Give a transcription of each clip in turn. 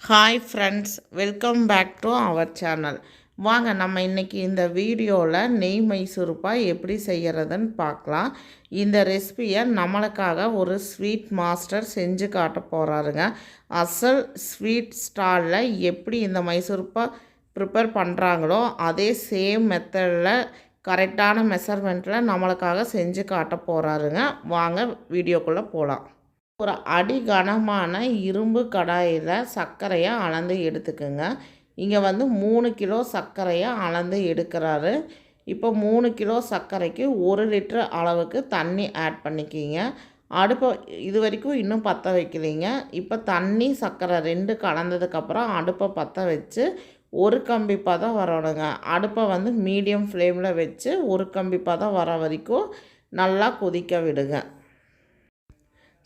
Hi friends, welcome back to our channel. வாங்க நம்ம இன்றைக்கி இந்த வீடியோவில் நெய் மைசூர்பா எப்படி செய்கிறதுன்னு பார்க்கலாம். இந்த ரெசிபியை நம்மளுக்காக ஒரு ஸ்வீட் மாஸ்டர் செஞ்சு காட்ட போகிறாருங்க. அசல் ஸ்வீட் ஸ்டாலில் எப்படி இந்த மைசூர்பா ப்ரிப்பேர் பண்ணுறாங்களோ அதே சேம் மெத்தடில் கரெக்டான மெஷர்மெண்ட்டில் நம்மளுக்காக செஞ்சு காட்ட போகிறாருங்க. வாங்க வீடியோக்குள்ளே போகலாம். ஒரு அடி கனமான இரும்பு கடாயில் சர்க்கரையை அளந்து எடுத்துக்குங்க. இங்கே 3 கிலோ சர்க்கரையை அளந்து எடுக்கிறாரு. இப்போ 3 கிலோ சர்க்கரைக்கு 1 லிட்டர் அளவுக்கு தண்ணி ஆட் பண்ணிக்கிங்க. அடுப்பை இது வரைக்கும் இன்னும் பற்ற வைக்கலைங்க. இப்போ தண்ணி சர்க்கரை 2 கலந்ததுக்கப்புறம் அடுப்பை பற்ற வச்சு ஒரு கம்பி பதம் வரணுங்க. அடுப்பை மீடியம் ஃப்ளேமில் வச்சு ஒரு கம்பி பதம் வர வரைக்கும் நல்லா கொதிக்க விடுங்க.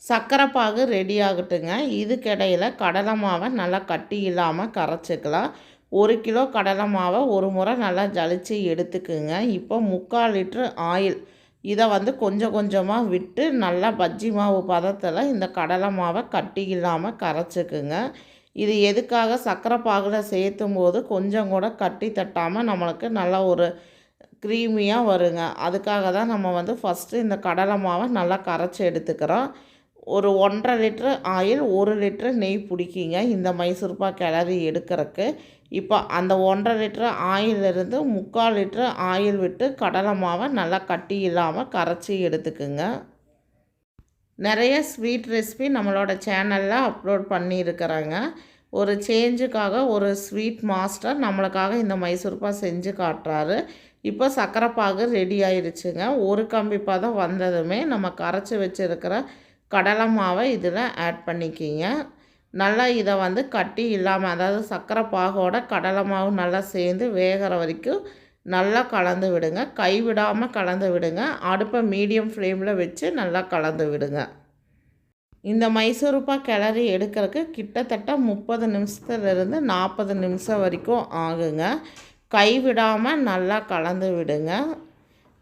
சர்க்கரை பாகு ரெடி ஆகட்டுங்க. இதுக்கிடையில் கடலை மாவை நல்லா கட்டி இல்லாமல் கரைச்சிக்கலாம். 1 கிலோ கடலை மாவை ஒரு முறை நல்லா ஜலிச்சு எடுத்துக்குங்க. இப்போ 3/4 லிட்டர் ஆயில் இதை கொஞ்சம் கொஞ்சமாக விட்டு நல்லா பஜ்ஜி மாவு பதத்தில் இந்த கடலை மாவை கட்டி இல்லாமல் கரைச்சிக்குங்க. இது எதுக்காக சர்க்கரை பாகில் சேர்த்தும் போது கொஞ்சம் கூட கட்டி தட்டாமல் நம்மளுக்கு நல்லா ஒரு க்ரீமியாக வருங்க. அதுக்காக தான் நம்ம ஃபஸ்ட்டு இந்த கடலை மாவை நல்லா கரைச்சி எடுத்துக்கிறோம். ஒரு 1.5 லிட்டர் ஆயில் 1 லிட்டர் நெய் பிடிக்கிங்க இந்த மைசூர்பா கிளறி எடுக்கிறதுக்கு. இப்போ அந்த 1.5 லிட்டர் ஆயிலிருந்து 3/4 லிட்டர் ஆயில் விட்டு கடலை மாவை நல்லா கட்டி இல்லாமல் கரைச்சி எடுத்துக்குங்க. நிறைய ஸ்வீட் ரெசிபி நம்மளோட சேனலில் அப்லோட் பண்ணியிருக்கிறாங்க. ஒரு சேஞ்சுக்காக ஒரு ஸ்வீட் மாஸ்டர் நம்மளுக்காக இந்த மைசூர்பா செஞ்சு காட்டுறாரு. இப்போ சர்க்கரை பாகு ரெடி ஆயிடுச்சுங்க. ஒரு கம்பி பதம் வந்ததுமே நம்ம கரைச்சி வச்சுருக்கிற கடலை மாவை இதில் ஆட் பண்ணிக்கிங்க. நல்லா இதை கட்டி இல்லாமல், அதாவது சர்க்கரை பாகோட கடலை மாவு நல்லா சேர்ந்து வேகிற வரைக்கும் நல்லா கலந்து விடுங்க. கைவிடாமல் கலந்து விடுங்க. அடுப்பை மீடியம் ஃப்ளேமில் வச்சு நல்லா கலந்து விடுங்க. இந்த மைசூர்பா கிளறி எடுக்கிறதுக்கு கிட்டத்தட்ட 30 நிமிஷத்துலேருந்து 40 நிமிஷம் வரைக்கும் ஆகுங்க. கைவிடாமல் நல்லா கலந்து விடுங்க.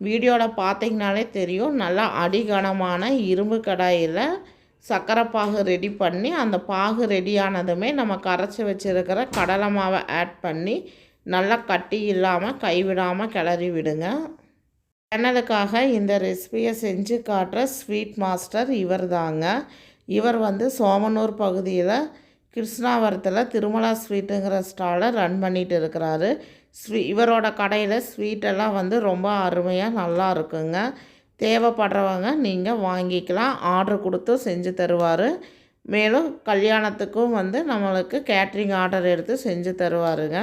வீடியோவில் பார்த்தீங்கனாலே தெரியும். நல்லா அடிகனமான இரும்பு கடாயில் சர்க்கரை பாகு ரெடி பண்ணி அந்த பாகு ரெடியானதுமே நம்ம கரைச்சி வச்சுருக்கிற கடலை மாவை ஆட் பண்ணி நல்லா கட்டி இல்லாமல் கைவிடாமல் கிளறி விடுங்க. சேனலுக்காக இந்த ரெசிபியை செஞ்சு காட்டுற ஸ்வீட் மாஸ்டர் இவர் தாங்க. இவர் சோமனூர் பகுதியில் கிருஷ்ணாவரத்தில் திருமலா ஸ்வீட்டுங்கிற ஸ்டாலை ரன் பண்ணிகிட்டு இருக்கிறாரு. இவரோட கடையில் ஸ்வீட்டெல்லாம் ரொம்ப அருமையாக நல்லா இருக்குங்க. தேவைப்படுறவங்க நீங்கள் வாங்கிக்கலாம். ஆர்டர் கொடுத்து செஞ்சு தருவார். மேலும் கல்யாணத்துக்கும் நம்மளுக்கு கேட்ரிங் ஆர்டர் எடுத்து செஞ்சு தருவாருங்க.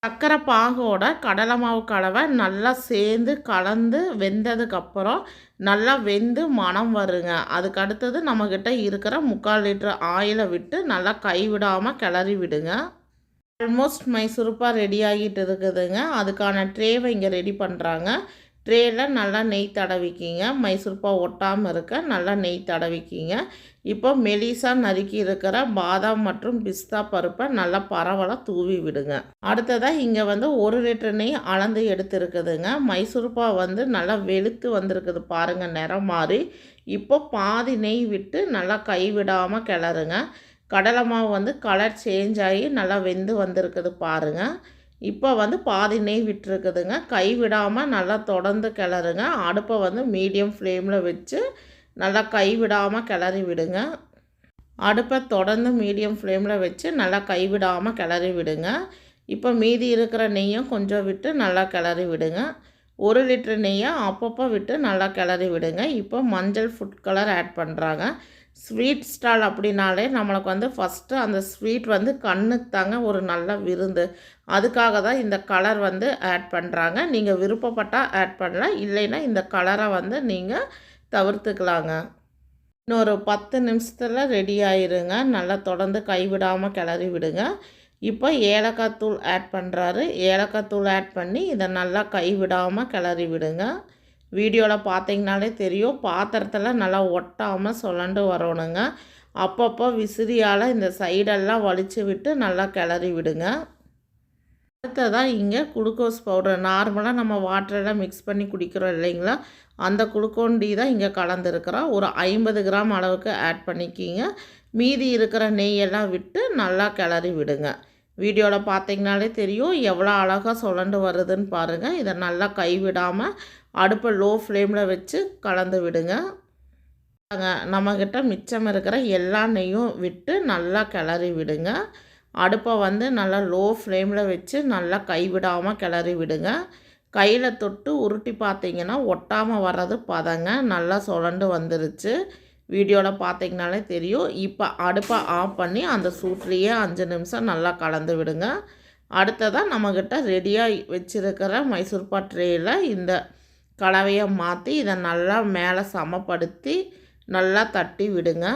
சர்க்கரை பாகோட கடலை மாவு கலவை நல்லா சேர்ந்து கலந்து வெந்ததுக்கப்புறம் நல்லா வெந்து மணம் வருங்க. அதுக்கு அடுத்தது நம்மக்கிட்ட இருக்கிற 3/4 லிட்டர் ஆயிலை விட்டு நல்லா கைவிடாமல் கிளறி விடுங்க. ஆல்மோஸ்ட் மைசூர்பா ரெடி ஆகிட்டு இருக்குதுங்க. அதுக்கான ட்ரேவை இங்கே ரெடி பண்ணுறாங்க. ட்ரேயில் நல்லா நெய் தடவிக்கிங்க. மைசூர்பா ஒட்டாமல் இருக்க நல்லா நெய் தடவிக்கிங்க. இப்போ மெலிசாக நறுக்கி இருக்கிற பாதாம் மற்றும் பிஸ்தா பருப்பை நல்லா பரவலாக தூவி விடுங்க. அடுத்ததாக இங்கே 1 லிட்டர் நெய் அளந்து எடுத்துருக்குதுங்க. மைசூர்பா நல்லா வெளுத்து வந்திருக்குது பாருங்கள், நிறம் மாறி. இப்போ பாதி நெய் விட்டு நல்லா கைவிடாமல் கிளறுங்க. கடலை மாவு கலர் சேஞ்ச் ஆகி நல்லா வெந்து வந்திருக்குது பாருங்கள். இப்போ பாதி நெய் விட்டுருக்குதுங்க. கைவிடாமல் நல்லா தொடர்ந்து கிளறுங்க. அடுப்பை மீடியம் ஃப்ளேமில் வச்சு நல்லா கைவிடாமல் கிளறி விடுங்க. அடுப்பை தொடர்ந்து மீடியம் ஃப்ளேமில் வச்சு நல்லா கைவிடாமல் கிளறி விடுங்க. இப்போ மீதி இருக்கிற நெய்யும் கொஞ்சம் விட்டு நல்லா கிளறி விடுங்க. 1 லிட்டர் நெய்யை அப்பப்போ விட்டு நல்லா கிளறி விடுங்க. இப்போ மஞ்சள் ஃபுட் கலர் ஆட் பண்ணுறாங்க. ஸ்வீட் ஸ்டால் அப்படின்னாலே நம்மளுக்கு ஃபஸ்ட்டு அந்த ஸ்வீட் கண்ணுக்கு தாங்க ஒரு நல்ல விருந்து. அதுக்காக தான் இந்த கலர் ஆட் பண்ணுறாங்க. நீங்கள் விருப்பப்பட்டால் ஆட் பண்ணலாம், இல்லைன்னா இந்த கலரை நீங்கள் தவிர்த்துக்கலாங்க. இன்னொரு 10 நிமிஷத்தில் ரெடி ஆயிருங்க. நல்லா தொடர்ந்து கைவிடாமல் கிளறி விடுங்க. இப்போ ஏலக்காய் தூள் ஆட் பண்ணுறாரு. ஏலக்காய் தூள் ஆட் பண்ணி இதை நல்லா கைவிடாமல் கிளறி விடுங்க. வீடியோவில் பார்த்தீங்கனாலே தெரியும். பாத்திரத்தில் நல்லா ஒட்டாமல் சுழண்டு வரணுங்க. அப்பப்போ விசிறியால் இந்த சைடெல்லாம் வலிச்சு விட்டு நல்லா கிளறி விடுங்க. அடுத்ததாக இங்கே குளுக்கோஸ் பவுடர், நார்மலாக நம்ம வாட்டரெல்லாம் மிக்ஸ் பண்ணி குடிக்கிறோம் இல்லைங்களா, அந்த குளுக்கோன் டி தான் இங்கே கலந்துருக்கிறோம். ஒரு 50 கிராம் அளவுக்கு ஆட் பண்ணிக்கிங்க. மீதி இருக்கிற நெய்யெல்லாம் விட்டு நல்லா கிளறி விடுங்க. வீடியோவில் பார்த்தீங்கனாலே தெரியும் எவ்வளோ அழகாக சுழண்டு வருதுன்னு பாருங்கள். இதை நல்லா கைவிடாமல் அடுப்பை லோ ஃப்ளேமில் வச்சு கலந்து விடுங்க. நம்மக்கிட்ட மிச்சம் இருக்கிற எல்லா நெய்யும் விட்டு நல்லா கிளறி விடுங்க. அடுப்பை வந்து நல்லா லோ ஃப்ளேமில் வச்சு நல்லா கைவிடாமல் கிளறி விடுங்க. கையில் தொட்டு உருட்டி பார்த்தீங்கன்னா ஒட்டாமல் வர்றது பதங்க. நல்லா சுழண்டு வந்துருச்சு. வீடியோவில் பார்த்தீங்கனாலே தெரியும். இப்போ அடுப்பை ஆஃப் பண்ணி அந்த சூட்லேயே 5 நிமிஷம் நல்லா கலந்து விடுங்க. அடுத்ததாக நம்மக்கிட்ட ரெடியாக வச்சுருக்கிற மைசூர் பாக் ட்ரேயில் இந்த கலவையை மாற்றி இதை நல்லா மேலே சமப்படுத்தி நல்லா தட்டி விடுங்க.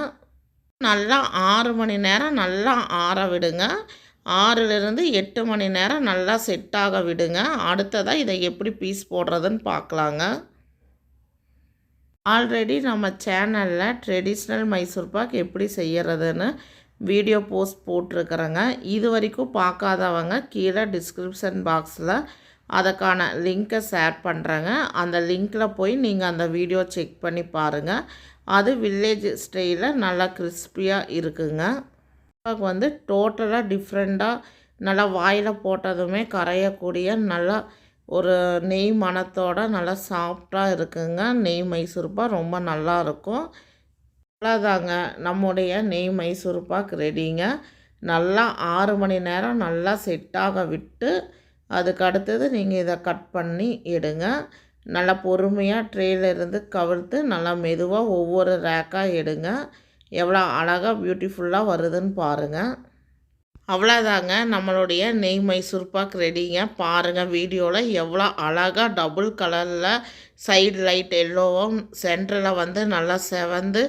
நல்லா 6 மணி நேரம் நல்லா ஆற விடுங்க. 6லிருந்து 8 மணி நேரம் நல்லா செட் ஆக விடுங்க. அடுத்ததாக இதை எப்படி பீஸ் போடுறதுன்னு பார்க்கலாங்க. ஆல்ரெடி நம்ம சேனலில் ட்ரெடிஷ்னல் மைசூர் பாக் எப்படி செய்கிறதுன்னு வீடியோ போஸ்ட் போட்டிருக்கிறேங்க. இது வரைக்கும் பார்க்காதவங்க கீழே டிஸ்கிரிப்ஷன் பாக்ஸில் அதுக்கான லிங்க்கை ஷேர் பண்ணுறேங்க. அந்த லிங்க்கில் போய் நீங்கள் அந்த வீடியோ செக் பண்ணி பாருங்கள். அது வில்லேஜ் ஸ்டைலில் நல்லா கிறிஸ்பியாக இருக்குங்க. வந்து டோட்டலாக டிஃப்ரெண்ட்டாக நல்லா வாயில் போட்டதுமே கரையக்கூடிய நல்லா ஒரு நெய் மணத்தோட நல்லா சாஃப்டாக இருக்குங்க. நெய் மைசூர் பாக் ரொம்ப நல்லாயிருக்கும். அவ்வளோதாங்க, நம்முடைய நெய் மைசூர் பாக் ரெடிங்க. நல்லா 6 மணி நேரம் நல்லா செட்டாக விட்டு அதுக்கு அடுத்தது நீங்கள் இதை கட் பண்ணி எடுங்க. நல்லா பொறுமையாக ட்ரேயிலிருந்து கவிழ்த்து நல்லா மெதுவாக ஒவ்வொரு ரேக்காக எடுங்க. எவ்வளோ அழகாக பியூட்டிஃபுல்லாக வருதுன்னு பாருங்கள். அவ்வளோதாங்க, நம்மளுடைய நெய் மைசூர் பாக் ரெடிங்க. பாருங்கள் வீடியோவில் எவ்வளோ அழகாக டபுள் கலரில் சைடு லைட் எல்லோவும் சென்டரில் வந்து நல்லா செவந்து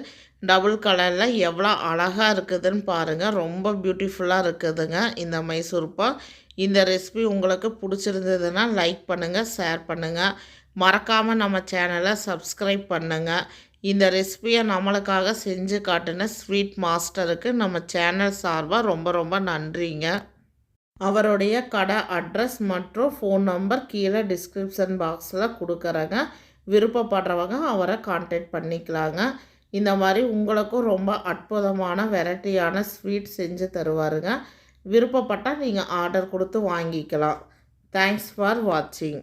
டபுள் கலரில் எவ்வளோ அழகாக இருக்குதுன்னு பாருங்கள். ரொம்ப பியூட்டிஃபுல்லாக இருக்குதுங்க இந்த மைசூர் பாக். இந்த ரெசிபி உங்களுக்கு பிடிச்சிருந்ததுன்னா லைக் பண்ணுங்கள், ஷேர் பண்ணுங்கள். மறக்காமல் நம்ம சேனலை சப்ஸ்கிரைப் பண்ணுங்கள். இந்த ரெசிபியை நம்மளுக்காக செஞ்சு காட்டின ஸ்வீட் மாஸ்டருக்கு நம்ம சேனல் சார்பாக ரொம்ப ரொம்ப நன்றிங்க. அவருடைய கடை அட்ரஸ் மற்றும் ஃபோன் நம்பர் கீழே டிஸ்கிரிப்ஷன் பாக்ஸில் கொடுக்குறேங்க. விருப்பப்படுறவங்க அவரை கான்டாக்ட் பண்ணிக்கலாங்க. இந்த மாதிரி உங்களுக்கும் ரொம்ப அற்புதமான வெரைட்டியான ஸ்வீட் செஞ்சு தருவாருங்க. விருப்பப்பட்டால் நீங்கள் ஆர்டர் கொடுத்து வாங்கிக்கலாம். தேங்க்ஸ் ஃபார் வாட்சிங்.